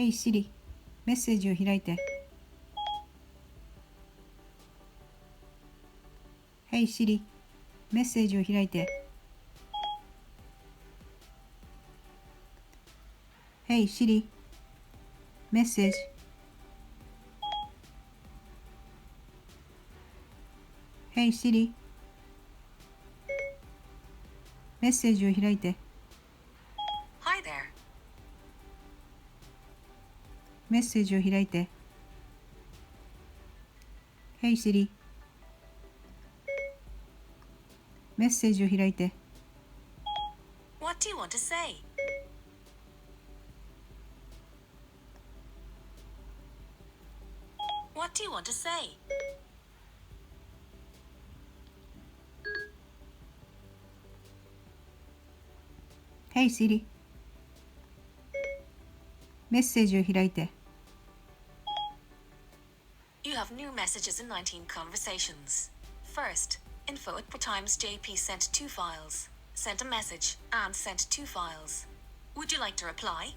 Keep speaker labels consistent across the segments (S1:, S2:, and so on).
S1: Hey Siri、メッセージを開いて。Hey Siri、メッセージを開いて。Hey Siri、メッセージ。Hey Siri、メッセージを開いて。
S2: Hi there.
S1: メッセージを開いて。Hey Siri、メッセージを開いて。
S2: What do you want to say? What do you want to say?
S1: Hey Siri、メッセージを開いて。
S2: You have new messages in 19 conversations. First, info at times JP sent 2 files. Sent a message and sent 2 files. Would you like to reply?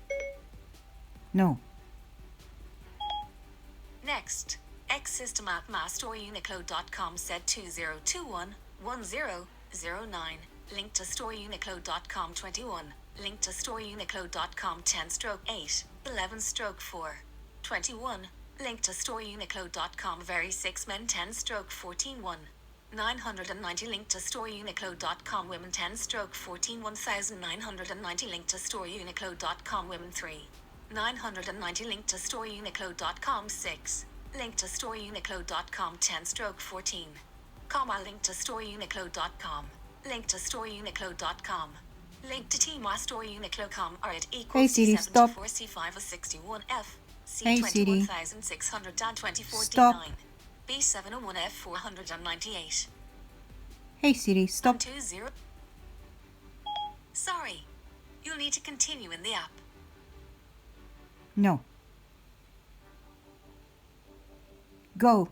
S1: No。Next,
S2: xsystem at mastoreuniqlo.com said 2021-1009. Link to storeuniqlo.com 21. Link to storeuniqlo.com 10/8, 11/4, 21. Link to storeuniqlo.com very 6 men 10/14 1. 990 link to storeuniqlo.com women 10/14 1990 link to storeuniqlo.com women 3. 990 link to storeuniqlo.com 6. Link to storeuniqlo.com 10/14. Comma link to storeuniqlo.com. Link to storeuniqlo.com. Link to tmystoreuniqlo.com are at equals
S1: Hey Siri, stop.
S2: C74 C5 61F
S1: Hey Siri,
S2: C21624
S1: stop.
S2: D9 B701F 498
S1: Hey Siri, stop.
S2: 20. Sorry, you'll need to continue in the app.
S1: No。Go。